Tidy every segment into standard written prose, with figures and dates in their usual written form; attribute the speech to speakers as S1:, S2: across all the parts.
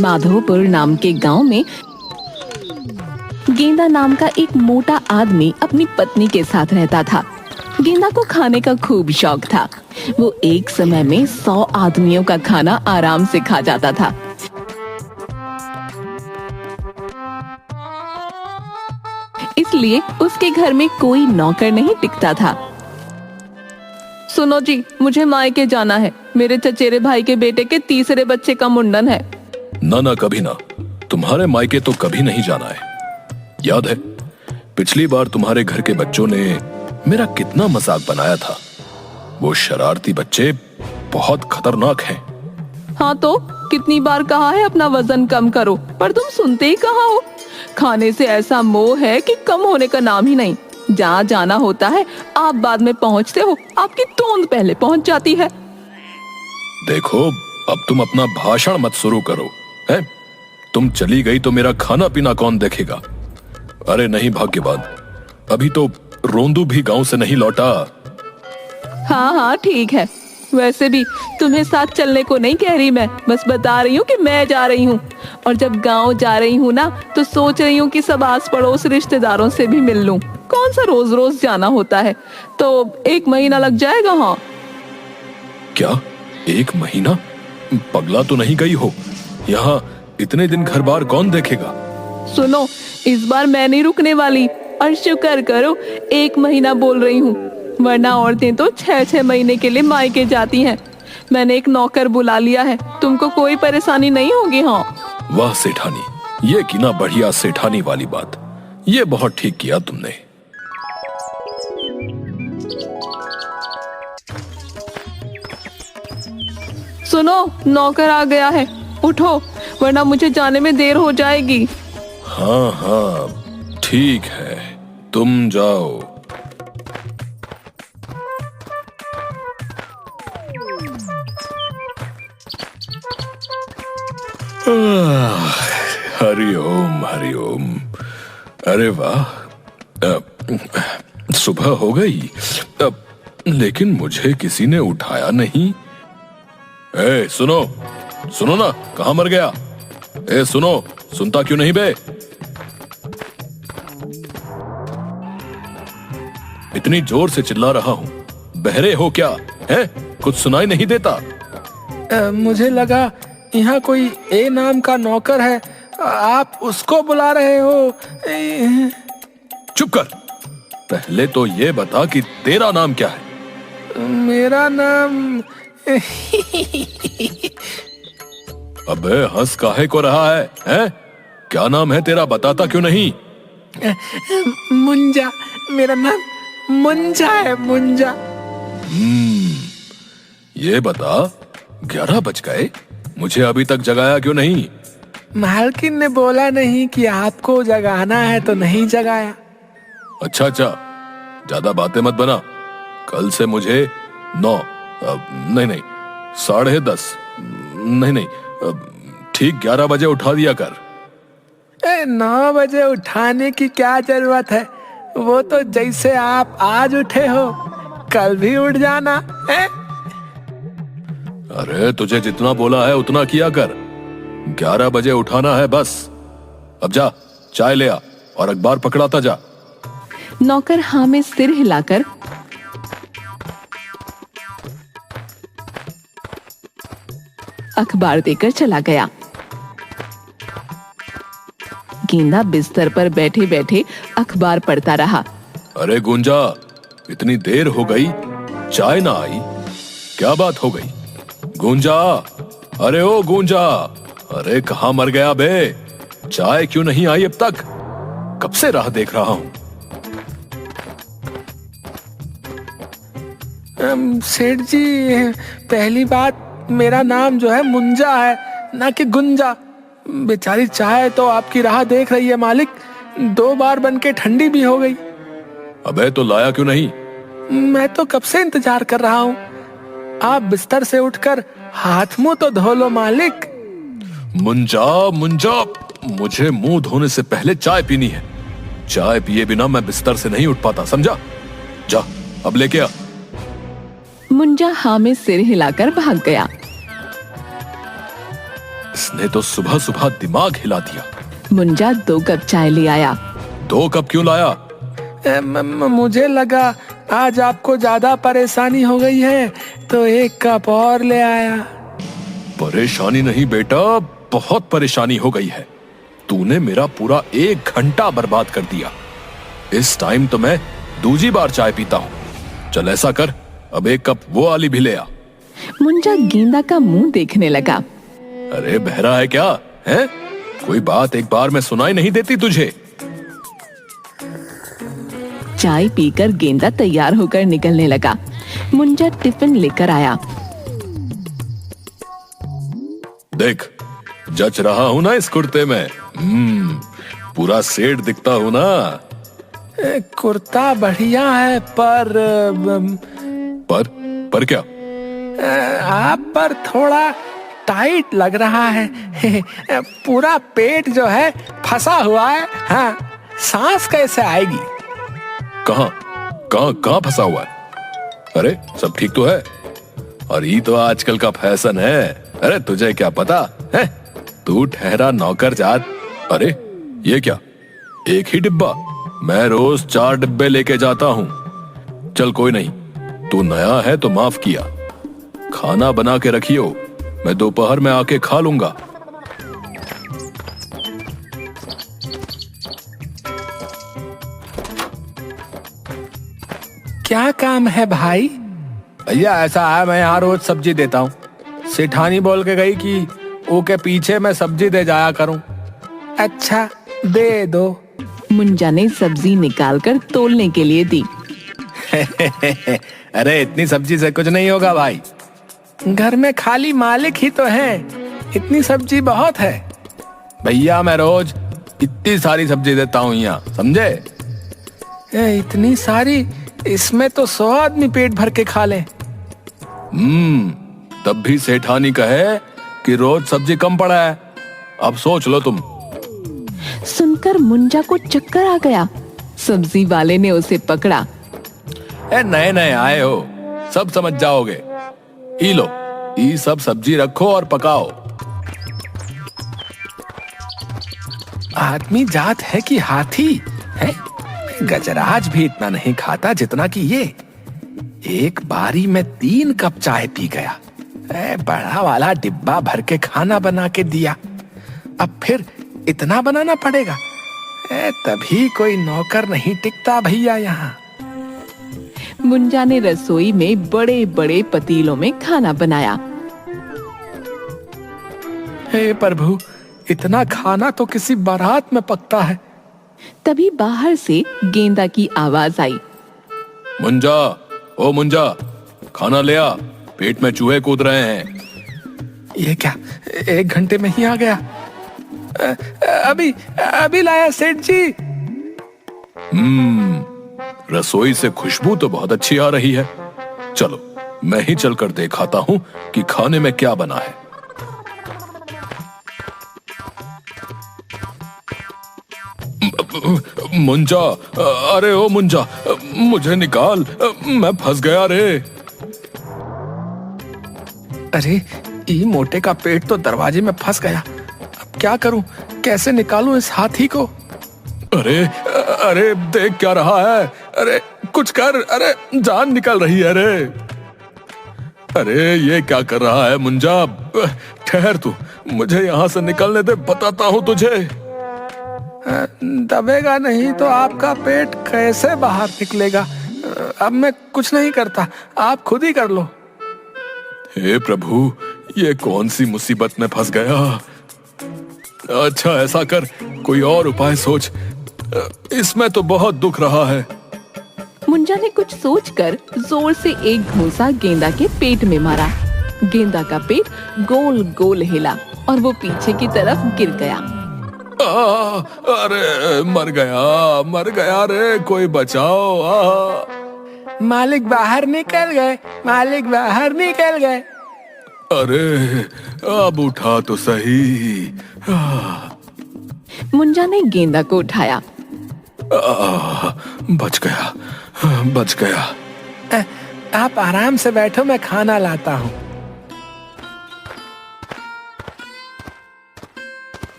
S1: माधोपुर नाम के गांव में गेंदा नाम का एक मोटा आदमी अपनी पत्नी के साथ रहता था। गेंदा को खाने का खूब शौक था। वो एक समय में 100 आदमियों का खाना आराम से खा जाता था। इसलिए उसके घर में कोई नौकर नहीं टिकता था। सुनो जी, मुझे मायके जाना है। मेरे चचेरे भाई के बेटे के तीसरे बच्चे का मुंडन है।
S2: ना कभी ना, तुम्हारे मायके तो कभी नहीं जाना है। याद है पिछली बार तुम्हारे घर के बच्चों ने मेरा कितना मजाक बनाया था। वो शरारती बच्चे बहुत खतरनाक हैं।
S1: हाँ तो कितनी बार कहा है अपना वजन कम करो, पर तुम सुनते ही कहाँ हो। खाने से ऐसा मोह है कि कम होने का नाम ही नहीं। जहाँ जाना होता है आप बाद में पहुँचते हो, आपकी तोंद पहले पहुँच जाती है।
S2: देखो, अब तुम अपना भाषण मत शुरू करो। हैं? तुम चली गई तो मेरा खाना पीना कौन देखेगा? अरे नहीं भाग्यवान, अभी तो रोंदू भी गांव से नहीं लौटा।
S1: हाँ ठीक है। वैसे भी तुम्हें साथ चलने को नहीं कह रही मैं, बस बता रही हूँ कि मैं जा रही हूँ। और जब गांव जा रही हूँ ना, तो सोच रही हूँ कि सब आस पड़ोस रिश्तेदारों से भी मिल लूं। कौन सा रोज रोज जाना होता है, तो 1 महीना लग जाएगा। हाँ।
S2: क्या 1 महीना? पगला तो नहीं गई हो? यहाँ इतने दिन घर बार कौन देखेगा?
S1: सुनो, इस बार मैं नहीं रुकने वाली, और शुक्र करो 1 महीना बोल रही हूँ, वरना औरतें तो 6-6 महीने के लिए मायके जाती हैं। मैंने एक नौकर बुला लिया है, तुमको कोई परेशानी नहीं होगी। हाँ।
S2: वाह सेठानी, ये की ना बढ़िया सेठानी वाली बात। ये बहुत ठीक किया तुमने।
S1: सुनो, नौकर आ गया है, उठो वरना मुझे जाने में देर हो जाएगी।
S2: हाँ ठीक है, तुम जाओ। हरि ओम हरि ओम। अरे वाह, सुबह हो गई, लेकिन मुझे किसी ने उठाया नहीं। सुनो सुनो ना, कहाँ मर गया? सुनो, सुनता क्यों नहीं बे? इतनी जोर से चिल्ला रहा हूँ, बहरे हो क्या? है कुछ सुनाई नहीं देता?
S3: मुझे लगा यहाँ कोई ए नाम का नौकर है, आप उसको बुला रहे हो।
S2: चुप कर, पहले तो ये बता कि तेरा नाम क्या है?
S3: मेरा नाम
S2: अबे हंस काहे को रहा है? हैं? क्या नाम है तेरा, बताता क्यों नहीं?
S3: मुंजा, मेरा नाम मुंजा है, मुंजा।
S2: ये बता, 11 बज गए, मुझे अभी तक जगाया क्यों नहीं?
S3: मालकिन ने बोला नहीं कि आपको जगाना है तो नहीं जगाया।
S2: अच्छा, ज्यादा बातें मत बना। कल से मुझे 9 नहीं 10:30 नहीं ठीक 11 बजे उठा दिया कर।
S3: 9 बजे उठाने की क्या जरूरत है? वो तो जैसे आप आज उठे हो, कल भी उठ जाना है।
S2: अरे तुझे जितना बोला है उतना किया कर। 11 बजे उठाना है बस। अब जा, चाय ले आ और अखबार पकड़ाता जा।
S1: नौकर हाँ में सिर हिलाकर अखबार देकर चला गया। गेंदा बिस्तर पर बैठे बैठे अखबार पढ़ता रहा।
S2: अरे गुंजा, इतनी देर हो गई, चाय ना आई, क्या बात हो गई? गुंजा, अरे ओ गुंजा, अरे कहाँ मर गया बे? चाय क्यों नहीं आई अब तक? कब से राह देख रहा हूँ।
S3: सेठ जी, पहली बात, मेरा नाम जो है मुंजा है, ना कि गुंजा। बेचारी चाय तो आपकी राह देख रही है मालिक, 2 बार बनके ठंडी भी हो गई।
S2: अबे तो लाया क्यों नहीं?
S3: मैं तो कब से इंतजार कर रहा हूँ। आप बिस्तर से उठकर हाथ मुंह तो धो लो मालिक।
S2: मुंजा, मुझे मुंह धोने से पहले चाय पीनी है। चाय पिए बिना मैं बिस्तर से नहीं उठ पाता, समझा? जा, अब लेके आ।
S1: मुंजा हाँ में सिर हिलाकर भाग गया।
S2: इसने तो सुबह सुबह दिमाग हिला दिया।
S1: मुंजा 2 कप चाय ले आया।
S2: 2 कप क्यों लाया?
S3: मुझे लगा आज आपको ज्यादा परेशानी हो गई है तो 1 कप और ले आया।
S2: परेशानी नहीं बेटा, बहुत परेशानी हो गई है। तूने मेरा पूरा 1 घंटा बर्बाद कर दिया। इस टाइम तो मैं दूसरी बार चाय पीता हूँ। चल ऐसा कर, अब 1 कप वो वाली भी ले आ।
S1: मुंजा गेंदा का मुंह देखने लगा।
S2: अरे बहरा है क्या है? कोई बात एक बार में सुनाई नहीं देती तुझे?
S1: चाय पीकर गेंदा तैयार होकर निकलने लगा। मुंजा टिफिन लेकर आया।
S2: देख, जच रहा हूं ना इस कुर्ते में। पूरा सेठ दिखता हूं ना।
S3: कुर्ता बढ़िया है
S2: पर क्या?
S3: आप पर थोड़ा टाइट लग रहा है। पूरा पेट जो है फंसा हुआ है। हाँ, सांस कैसे आएगी?
S2: कहाँ फंसा हुआ है? अरे सब ठीक तो है। और ये तो आजकल का फैशन है। अरे तुझे क्या पता है? तू ठहरा नौकर जात। अरे ये क्या, 1 ही डिब्बा? मैं रोज 4 डिब्बे लेके जाता हूँ। चल कोई नहीं, तू नया है तो माफ किया। खाना बना के रखियो, मैं दोपहर में आके खा लूंगा।
S3: क्या काम है भाई?
S4: भैया ऐसा है, मैं यहाँ रोज सब्जी देता हूँ। सेठानी बोल के गई कि वो के पीछे मैं सब्जी दे जाया करूँ।
S3: अच्छा, दे दो।
S1: मुंजा ने सब्जी निकालकर तोलने के लिए दी।
S4: अरे इतनी सब्जी से कुछ नहीं होगा भाई।
S3: घर में खाली मालिक ही तो है, इतनी सब्जी बहुत है।
S4: भैया मैं रोज इतनी सारी सब्जी देता हूँ यहाँ, समझे?
S3: इतनी सारी? इसमें तो 100 आदमी पेट भर के खा ले।
S2: तब भी सेठानी कहे कि रोज सब्जी कम पड़ा है। अब सोच लो तुम।
S1: सुनकर मुंजा को चक्कर आ गया। सब्जी वाले ने उसे पकड़ा।
S2: नए नए आए हो, सब समझ जाओगे। ई लो, ये सब सब्जी रखो और पकाओ।
S3: आदमी जात है कि हाथी है? गजराज भी इतना नहीं खाता जितना कि ये। एक बारी में 3 कप चाय पी गया। बड़ा वाला डिब्बा भर के खाना बना के दिया। अब फिर इतना बनाना पड़ेगा। तभी कोई नौकर नहीं टिकता भैया यहाँ।
S1: मुंजा ने रसोई में बड़े बड़े पतीलों में खाना बनाया।
S3: हे प्रभु, इतना खाना तो किसी बारात में पकता है।
S1: तभी बाहर से गेंदा की आवाज आई।
S2: मुंजा, ओ मुंजा, खाना ले आ, पेट में चूहे कूद रहे हैं।
S3: ये क्या, 1 घंटे में ही आ गया? अभी लाया सेठ जी।
S2: रसोई से खुशबू तो बहुत अच्छी आ रही है। चलो मैं ही चलकर दिखाता हूं कि खाने में क्या बना है। मुंजा, अरे ओ मुंजा, मुझे निकाल, मैं फंस गया रे।
S3: अरे ये मोटे का पेट तो दरवाजे में फंस गया। अब क्या करूं, कैसे निकालूं इस हाथी को?
S2: अरे अरे देख क्या रहा है? अरे कुछ कर, अरे जान निकल रही है रे। अरे ये क्या कर रहा है मुंजा? ठहर तू, मुझे यहाँ से निकलने दे, बताता हूँ तुझे।
S3: दबेगा नहीं तो आपका पेट कैसे बाहर निकलेगा? अब मैं कुछ नहीं करता, आप खुद ही कर लो।
S2: हे प्रभु, ये कौन सी मुसीबत में फंस गया? अच्छा ऐसा कर, कोई और उपाय सोच, इसमें तो बहुत दुख रहा है।
S1: मुंजा ने कुछ सोचकर जोर से एक घूंसा गेंदा के पेट में मारा। गेंदा का पेट गोल गोल हिला और वो पीछे की तरफ गिर गया।
S2: अरे मर गया रे, कोई बचाओ।
S3: मालिक बाहर निकल गए, मालिक बाहर निकल गए।
S2: अरे अब उठा तो सही।
S1: मुंजा ने गेंदा को उठाया।
S2: बच गया।
S3: आप आराम से बैठो, मैं खाना लाता हूँ।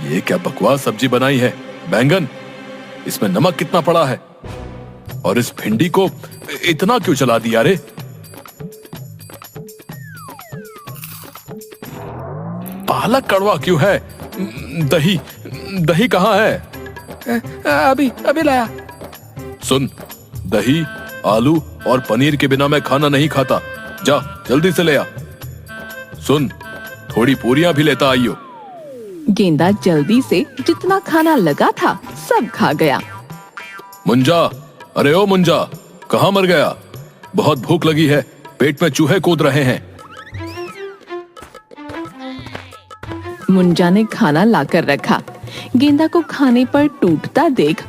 S2: ये क्या बकवास सब्जी बनाई है? बैंगन, इसमें नमक कितना पड़ा है? और इस भिंडी को इतना क्यों चला दिया रे? पालक कड़वा क्यों है? दही दही कहाँ है?
S3: अभी अभी लाया।
S2: सुन, दही, आलू और पनीर के बिना मैं खाना नहीं खाता। जा जल्दी से ले आ। सुन, थोड़ी पूरियां भी लेता आइयो।
S1: गेंदा जल्दी से जितना खाना लगा था सब खा गया।
S2: मुंजा, अरे ओ मुंजा, कहाँ मर गया? बहुत भूख लगी है, पेट में चूहे कूद रहे हैं।
S1: मुंजा ने खाना लाकर रखा। गेंदा को खाने पर टूटता देख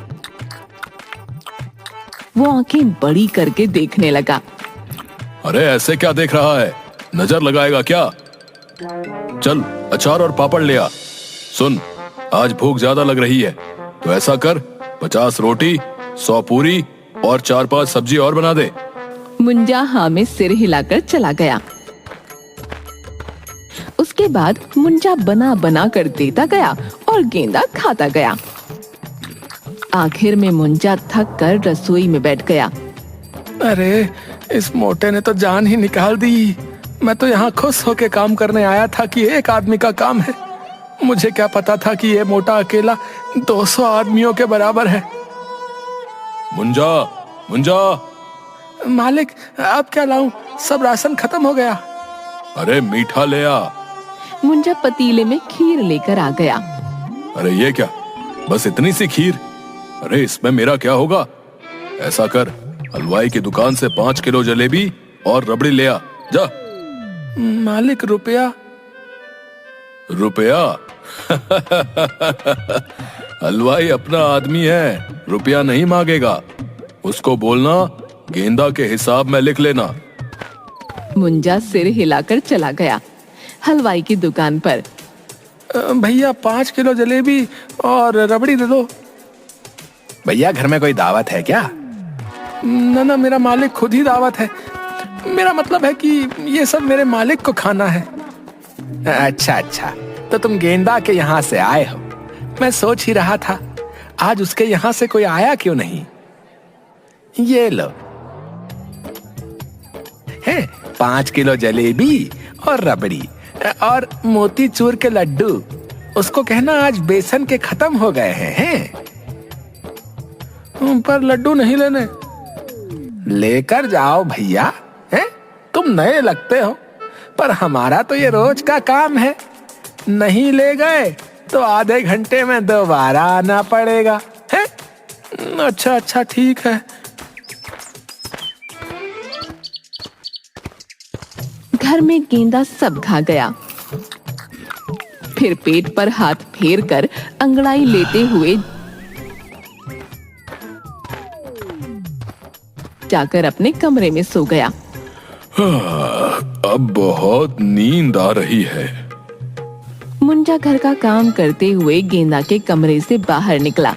S1: वो आंखें बड़ी करके देखने लगा।
S2: अरे ऐसे क्या देख रहा है? नजर लगाएगा क्या? चल अचार और पापड़ ले आ। सुन, आज भूख ज्यादा लग रही है, तो ऐसा कर, 50 रोटी, 100 पूरी और 4-5 सब्जी और बना दे।
S1: मुंजा हाँ में सिर हिलाकर चला गया। उसके बाद मुंजा बना बना कर देता गया और गेंदा खाता गया। आखिर में मुंजा थक कर रसोई में बैठ गया।
S3: अरे इस मोटे ने तो जान ही निकाल दी। मैं तो यहाँ खुश होके काम करने आया था कि एक आदमी का काम है। मुझे क्या पता था कि ये मोटा अकेला 200 आदमियों के बराबर है।
S2: मुंजा, मुंजा।
S3: मालिक, अब क्या लाऊं? सब राशन खत्म हो गया।
S2: अरे मीठा ले आ।
S1: मुंजा पतीले में खीर लेकर आ गया।
S2: अरे ये क्या, बस इतनी सी खीर? अरे इसमें मेरा क्या होगा? ऐसा कर, हलवाई की दुकान से 5 किलो जलेबी और रबड़ी ले आ। जा।
S3: मालिक, रुपया?
S2: रुपया? हलवाई अपना आदमी है, रुपया नहीं मांगेगा। उसको बोलना गेंदा के हिसाब में लिख लेना।
S1: मुंजा सिर हिलाकर चला गया हलवाई की दुकान पर।
S3: भैया 5 किलो जलेबी और रबड़ी दे दो।
S4: भैया घर में कोई दावत है क्या?
S3: ना, मेरा मालिक खुद ही दावत है। मेरा मतलब है कि ये सब मेरे मालिक को खाना है।
S4: अच्छा, तो तुम गेंदा के यहाँ से आए हो। मैं सोच ही रहा था आज उसके यहाँ से कोई आया क्यों नहीं। ये लो है 5 किलो जलेबी और रबड़ी और मोतीचूर के लड्डू। उसको कहना आज बेसन के खत्म हो गए हैं।
S3: पर लड्डू नहीं लेने।
S4: लेकर जाओ भैया। हैं? तुम नए लगते हो, पर हमारा तो ये रोज का काम है। नहीं ले गए तो आधे घंटे में दोबारा आना पड़ेगा। हैं?
S3: अच्छा, ठीक है।
S1: घर में गेंदा सब खा गया। फिर पेट पर हाथ फेर कर अंगड़ाई लेते हुए जाकर अपने कमरे में सो गया।
S2: अब बहुत नींद आ रही है।
S1: मुंजा घर का काम करते हुए गेंदा के कमरे से बाहर निकला।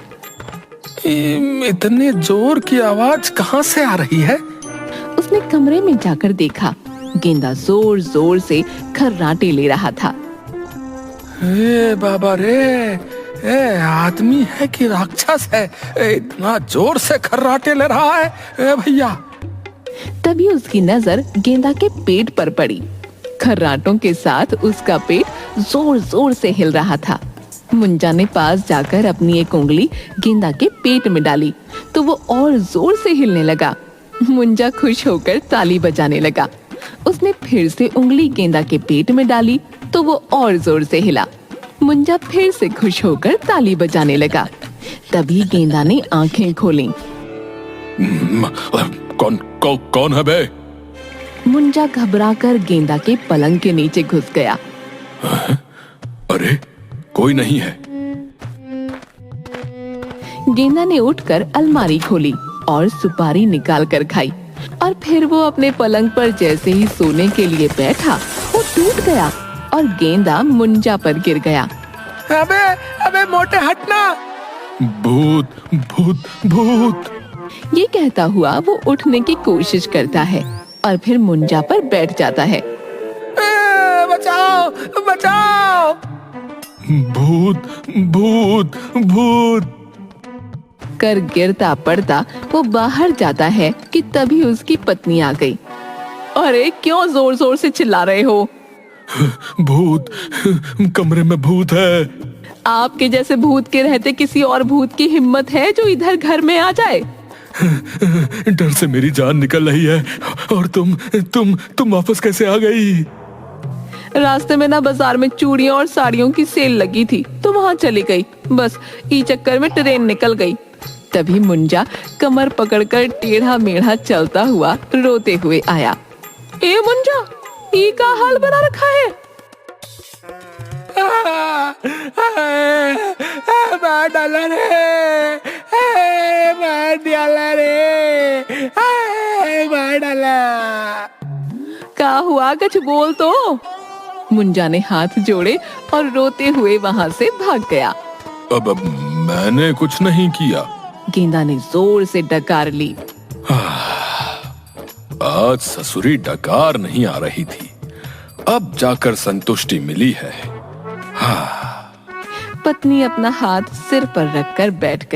S3: इतने जोर की आवाज कहाँ से आ रही है?
S1: उसने कमरे में जाकर देखा, गेंदा जोर जोर से खर्राटे ले रहा था।
S3: ए बाबा रे, आदमी है कि राक्षस है? इतना जोर से खर्राटे ले रहा है। भैया।
S1: तभी उसकी नजर गेंदा के पेट पर पड़ी। खर्राटों के साथ उसका पेट जोर जोर से हिल रहा था। मुंजा ने पास जाकर अपनी एक उंगली गेंदा के पेट में डाली तो वो और जोर से हिलने लगा। मुंजा खुश होकर ताली बजाने लगा। उसने फिर से उंगली गेंदा के पेट में डाली तो वो और जोर से हिला। मुंजा फिर से खुश होकर ताली बजाने लगा। तभी गेंदा ने आंखें खोली।
S2: कौन है बे?
S1: मुंजा घबराकर गेंदा के पलंग के नीचे घुस गया।
S2: अरे कोई नहीं है।
S1: गेंदा ने उठकर अलमारी खोली और सुपारी निकाल कर खाई और फिर वो अपने पलंग पर जैसे ही सोने के लिए बैठा वो टूट गया और गेंदा मुंजा पर गिर गया।
S3: अबे मोटे हटना।
S2: भूत भूत भूत।
S1: ये कहता हुआ वो उठने की कोशिश करता है और फिर मुंजा पर बैठ जाता है।
S3: बचाओ बचाओ।
S2: भूत भूत भूत।
S1: कर गिरता पड़ता वो बाहर जाता है कि तभी उसकी पत्नी आ गई। अरे क्यों जोर जोर से चिल्ला रहे हो?
S2: भूत, कमरे में भूत है।
S1: आपके जैसे भूत के रहते किसी और भूत की हिम्मत है जो इधर घर में आ जाए?
S2: डर से मेरी जान निकल रही है। और तुम वापस कैसे आ गई?
S1: रास्ते में ना बाजार में चूड़ियों और साड़ियों की सेल लगी थी तो वहां चली गई। बस ई चक्कर में ट्रेन निकल गई। तभी मुंजा कमर पकड़कर टेढ़ा मेढ़ा चलता हुआ रोते हुए आया। ए मुंजा, ई का हाल बना रखा है?
S3: मार डाला रे, मार डाला रे, मार डाला।
S1: क्या हुआ, कुछ बोल तो। मुंजा ने हाथ जोड़े और रोते हुए वहां से भाग गया।
S2: अब मैंने कुछ नहीं किया।
S1: गेंदा ने जोर से डकार ली।
S2: आज ससुरी डकार नहीं आ रही थी, अब जाकर संतुष्टि मिली है।
S1: पत्नी अपना हाथ सिर पर रखकर बैठ गई।